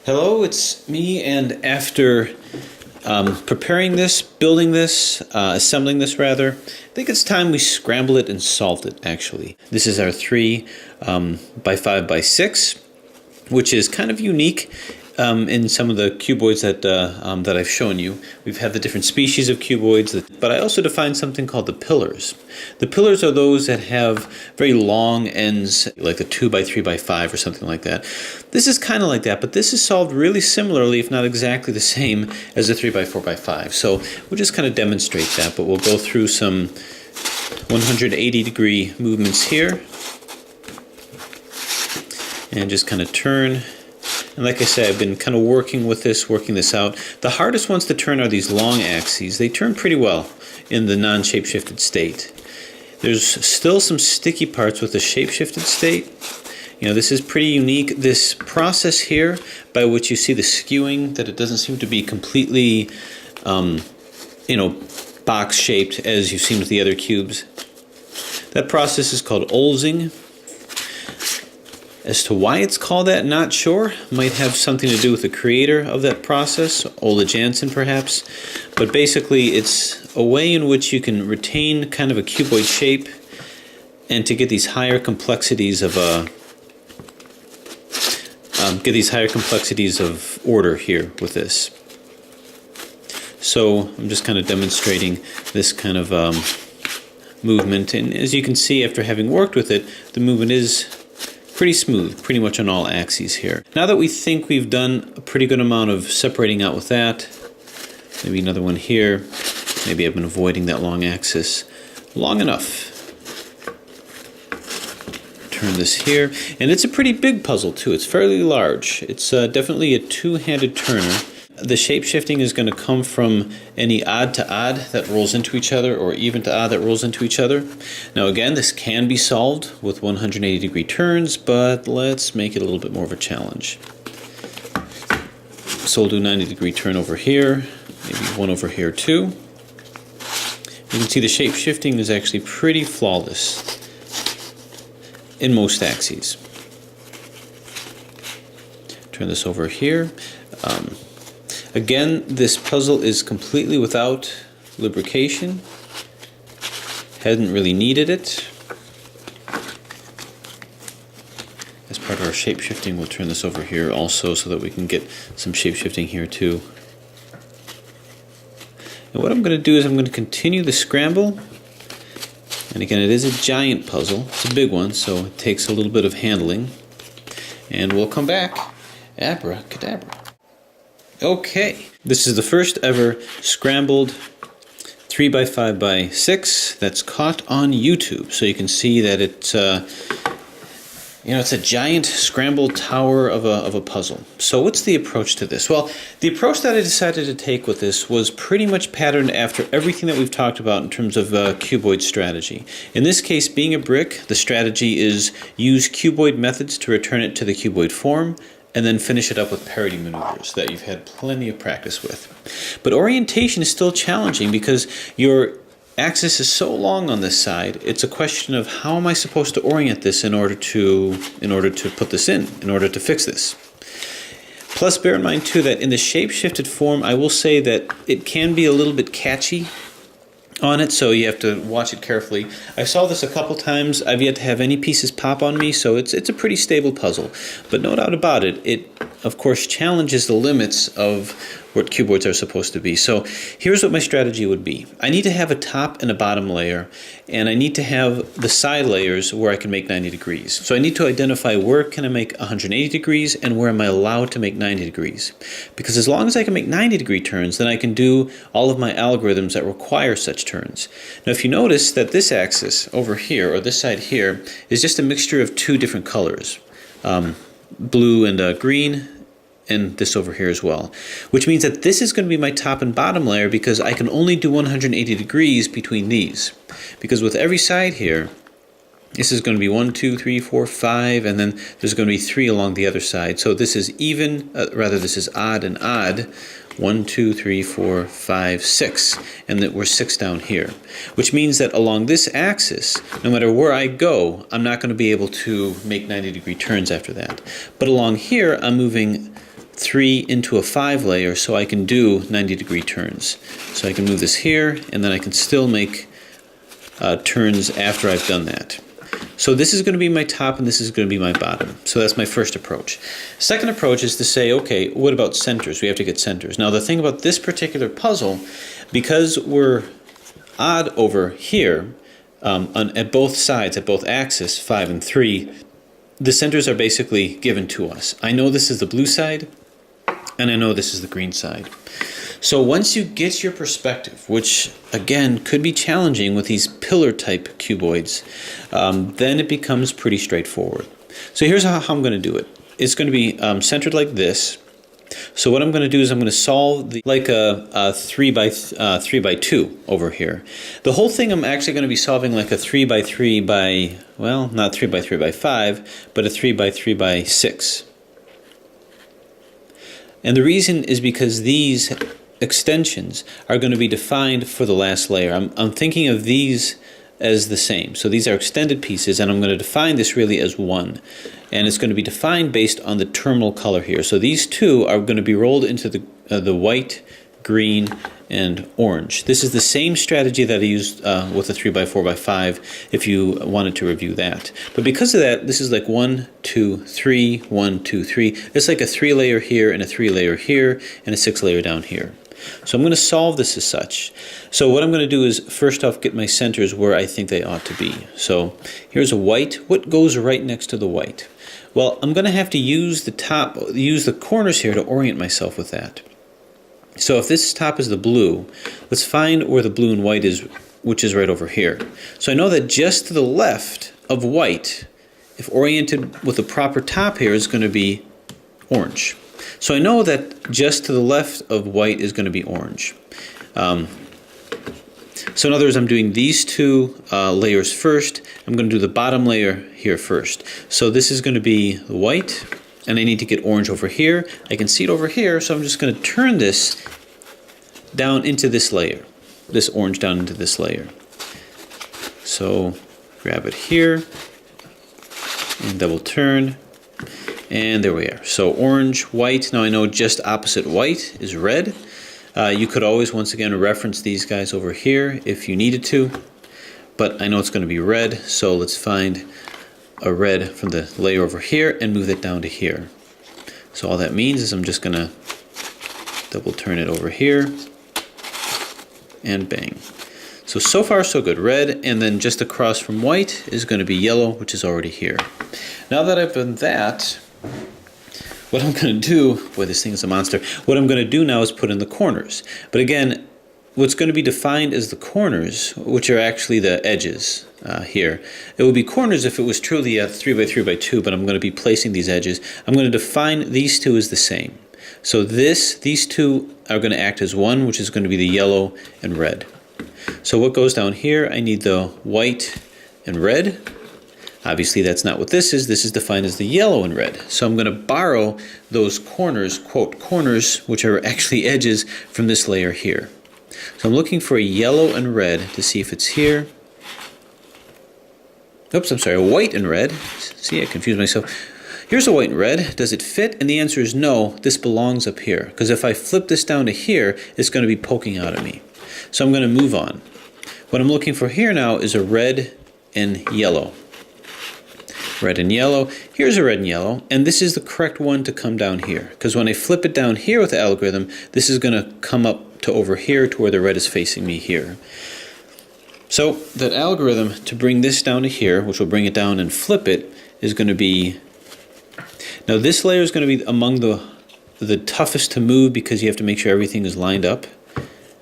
Hello, it's me, and after preparing this, building this, assembling this rather, I think it's time we scramble it and solved it, actually. This is our 3 by 5 by 6, which is kind of unique in some of the cuboids that I've shown you. We've had the different species of cuboids, but I also defined something called the pillars. The pillars are those that have very long ends, like the 2 by 3 by 5 or something like that. This is kind of like that, but this is solved really similarly, if not exactly the same, as the 3 by 4 by 5. So we'll just kind of demonstrate that, but we'll go through some 180-degree movements here and just kind of turn. And like I said, I've been kind of working this out. The hardest ones to turn are these long axes. They turn pretty well in the non-shape-shifted state. There's still some sticky parts with the shape-shifted state. You know, this is pretty unique. This process here, by which you see the skewing, that it doesn't seem to be completely, box-shaped as you've seen with the other cubes. That process is called Olsing. As to why it's called that, not sure. Might have something to do with the creator of that process, Ole Jansen perhaps. But basically it's a way in which you can retain kind of a cuboid shape and to get these higher complexities of order here with this. So I'm just kind of demonstrating this kind of movement, and as you can see, after having worked with it, the movement is pretty smooth, pretty much on all axes here. Now that we think we've done a pretty good amount of separating out with that, maybe another one here, maybe I've been avoiding that long axis long enough. Turn this here, and it's a pretty big puzzle too. It's fairly large. It's definitely a two-handed turner. The shape-shifting is going to come from any odd to odd that rolls into each other, or even to odd that rolls into each other. Now again, this can be solved with 180-degree turns, but let's make it a little bit more of a challenge. So we'll do 90-degree turn over here, maybe one over here too. You can see the shape-shifting is actually pretty flawless in most axes. Turn this over here. Again, this puzzle is completely without lubrication. Hadn't really needed it. As part of our shape-shifting, we'll turn this over here also so that we can get some shape-shifting here too. And what I'm going to do is I'm going to continue the scramble. And again, it is a giant puzzle. It's a big one, so it takes a little bit of handling. And we'll come back. Abracadabra. Okay, this is the first ever scrambled 3 by 5 by 6 that's caught on YouTube. So you can see that it's it's a giant scrambled tower of a puzzle. So what's the approach to this? Well, the approach that I decided to take with this was pretty much patterned after everything that we've talked about in terms of cuboid strategy. In this case, being a brick, the strategy is use cuboid methods to return it to the cuboid form, and then finish it up with parity maneuvers that you've had plenty of practice with. But orientation is still challenging because your axis is so long on this side. It's a question of how am I supposed to orient this in order to put this in order to fix this. Plus, bear in mind too that in the shape-shifted form, I will say that it can be a little bit catchy on it, so you have to watch it carefully. I saw this a couple times. I've yet to have any pieces pop on me, so it's a pretty stable puzzle. But no doubt about it, it of course challenges the limits of what cuboids are supposed to be. So here's what my strategy would be. I need to have a top and a bottom layer, and I need to have the side layers where I can make 90 degrees. So I need to identify where can I make 180 degrees and where am I allowed to make 90 degrees. Because as long as I can make 90-degree turns, then I can do all of my algorithms that require such turns. Now if you notice that this axis over here, or this side here, is just a mixture of two different colors, blue and green, and this over here as well, which means that this is going to be my top and bottom layer because I can only do 180 degrees between these. Because with every side here, this is going to be 1, 2, 3, 4, 5, and then there's going to be 3 along the other side. So this is even, this is odd and odd. 1, 2, 3, 4, 5, 6, and that we're 6 down here. Which means that along this axis, no matter where I go, I'm not going to be able to make 90-degree turns after that. But along here, I'm moving 3 into a 5 layer so I can do 90-degree turns. So I can move this here, and then I can still make turns after I've done that. So this is going to be my top and this is going to be my bottom. So that's my first approach. Second approach is to say, okay, what about centers? We have to get centers. Now the thing about this particular puzzle, because we're odd over here, at both sides, at both axes, 5 and 3, the centers are basically given to us. I know this is the blue side, and I know this is the green side. So once you get your perspective, which again could be challenging with these pillar type cuboids, then it becomes pretty straightforward. So here's how I'm going to do it. It's going to be centered like this. So what I'm going to do is I'm going to solve like a 3 by 2 over here. The whole thing I'm actually going to be solving like a 3 by 3 by, well, not 3 by 3 by 5, but a 3 by 3 by 6. And the reason is because these extensions are going to be defined for the last layer. I'm thinking of these as the same. So these are extended pieces, and I'm going to define this really as one. And it's going to be defined based on the terminal color here. So these two are going to be rolled into the white, green, and orange. This is the same strategy that I used with the 3 by 4 by 5 if you wanted to review that. But because of that, this is like 1, 2, 3, 1, 2, 3. It's like a 3 layer here and a 3 layer here and a 6 layer down here. So I'm going to solve this as such. So what I'm going to do is first off get my centers where I think they ought to be. So here's a white. What goes right next to the white? Well, I'm going to have to use the corners here to orient myself with that. So if this top is the blue, let's find where the blue and white is, which is right over here. So I know that just to the left of white, if oriented with the proper top here, is going to be orange. So I know that just to the left of white is going to be orange. So in other words, I'm doing these two layers first. I'm going to do the bottom layer here first. So this is going to be the white, and I need to get orange over here. I can see it over here, so I'm just going to turn this down into this layer, this orange down into this layer. So grab it here and double turn. And there we are. So orange, white. Now I know just opposite white is red. You could always, once again, reference these guys over here if you needed to. But I know it's going to be red, so let's find a red from the layer over here and move it down to here. So all that means is I'm just going to double turn it over here. And bang. So far so good. Red, and then just across from white is going to be yellow, which is already here. Now that I've done that, what I'm going to do, boy, this thing is a monster. What I'm going to do now is put in the corners. But again, what's going to be defined as the corners, which are actually the edges here. It would be corners if it was truly a 3 by 3 by 2, but I'm going to be placing these edges. I'm going to define these two as the same. So these two are going to act as one, which is going to be the yellow and red. So what goes down here, I need the white and red. Obviously that's not what this is. This is defined as the yellow and red. So I'm going to borrow those corners, quote corners, which are actually edges from this layer here. So I'm looking for a yellow and red to see if it's here. Oops, I'm sorry, a white and red. See, I confused myself. Here's a white and red. Does it fit? And the answer is no, this belongs up here. Because if I flip this down to here, it's going to be poking out at me. So I'm going to move on. What I'm looking for here now is a red and yellow. Red and yellow. Here's a red and yellow, and this is the correct one to come down here. Because when I flip it down here with the algorithm, this is going to come up to over here to where the red is facing me here. So that algorithm to bring this down to here, which will bring it down and flip it, is going to be... Now this layer is going to be among the toughest to move because you have to make sure everything is lined up,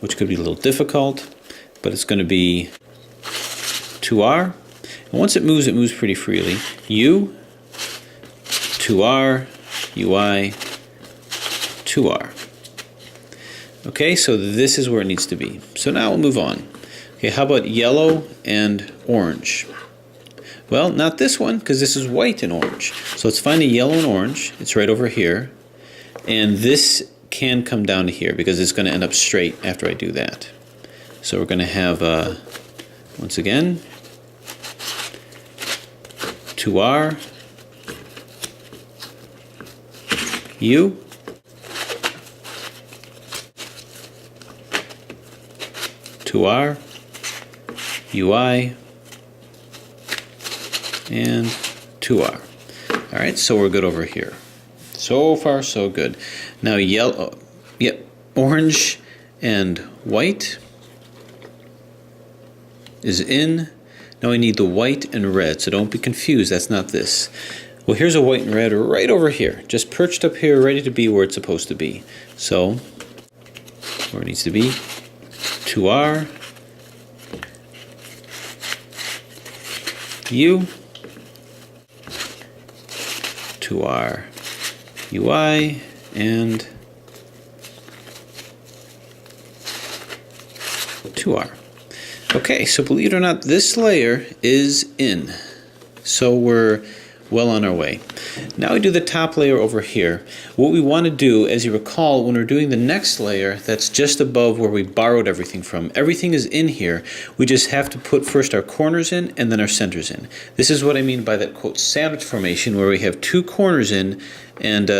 which could be a little difficult, but it's going to be 2R. And once it moves pretty freely. U, 2R, UI, 2R. Okay, so this is where it needs to be. So now we'll move on. Okay, how about yellow and orange? Well, not this one, because this is white and orange. So let's find a yellow and orange. It's right over here. And this can come down to here, because it's going to end up straight after I do that. So we're going to have, once again, 2R, U, 2R, UI, and 2R. All right, so we're good over here. So far, so good. Now yellow, yep, orange and white is in. Now we need the white and red, so don't be confused, that's not this. Well, here's a white and red right over here, just perched up here, ready to be where it's supposed to be. So, where it needs to be, 2R, U, 2R, UI, and 2R. Okay, so believe it or not, this layer is in. So we're well on our way. Now we do the top layer over here. What we want to do, as you recall, when we're doing the next layer that's just above where we borrowed everything from, everything is in here. We just have to put first our corners in and then our centers in. This is what I mean by that, quote, sandwich formation, where we have two corners in and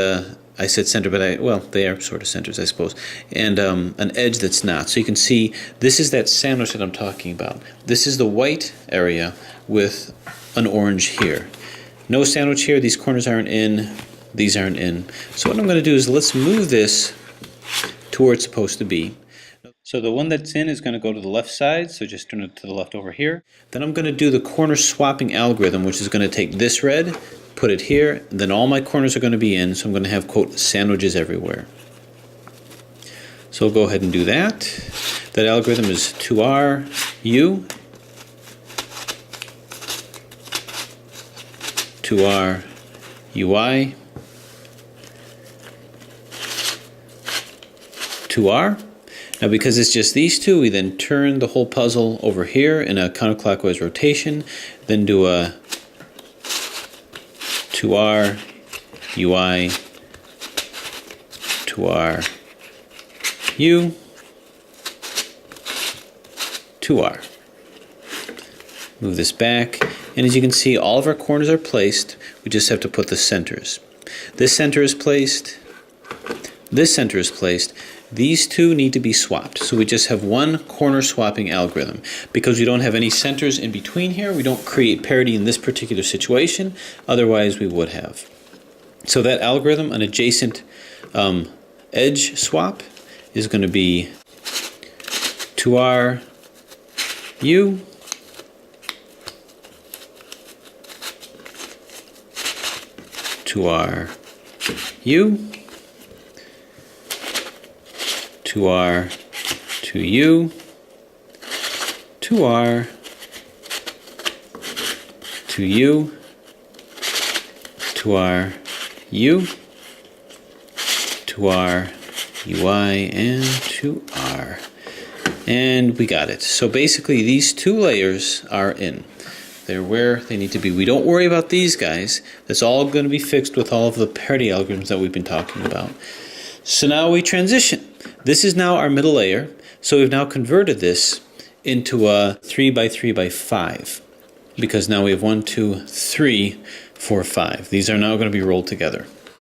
I said center, but well, they are sort of centers, I suppose, and an edge that's not. So you can see this is that sandwich that I'm talking about. This is the white area with an orange here. No sandwich here, these corners aren't in, these aren't in. So what I'm going to do is let's move this to where it's supposed to be. So the one that's in is going to go to the left side, so just turn it to the left over here. Then I'm going to do the corner swapping algorithm, which is going to take this red, put it here, and then all my corners are going to be in, so I'm going to have, quote, sandwiches everywhere. So we'll go ahead and do that. That algorithm is 2R, U, 2R, UI, 2R. Now because it's just these two, we then turn the whole puzzle over here in a counterclockwise rotation, then do a 2R, UI, 2R, U, 2R. Move this back, and as you can see, all of our corners are placed. We just have to put the centers. This center is placed. This center is placed. These two need to be swapped. So we just have one corner swapping algorithm. Because we don't have any centers in between here, we don't create parity in this particular situation. Otherwise, we would have. So that algorithm, an adjacent edge swap, is going to be 2R, U, 2R, U, 2R, 2U, 2R, 2U, 2R, U, 2R, UI, and 2R. And we got it. So basically these two layers are in. They're where they need to be. We don't worry about these guys. That's all going to be fixed with all of the parity algorithms that we've been talking about. So now we transition. This is now our middle layer. So we've now converted this into a 3x3x5. Because now we have 1, 2, 3, 4, 5. These are now going to be rolled together.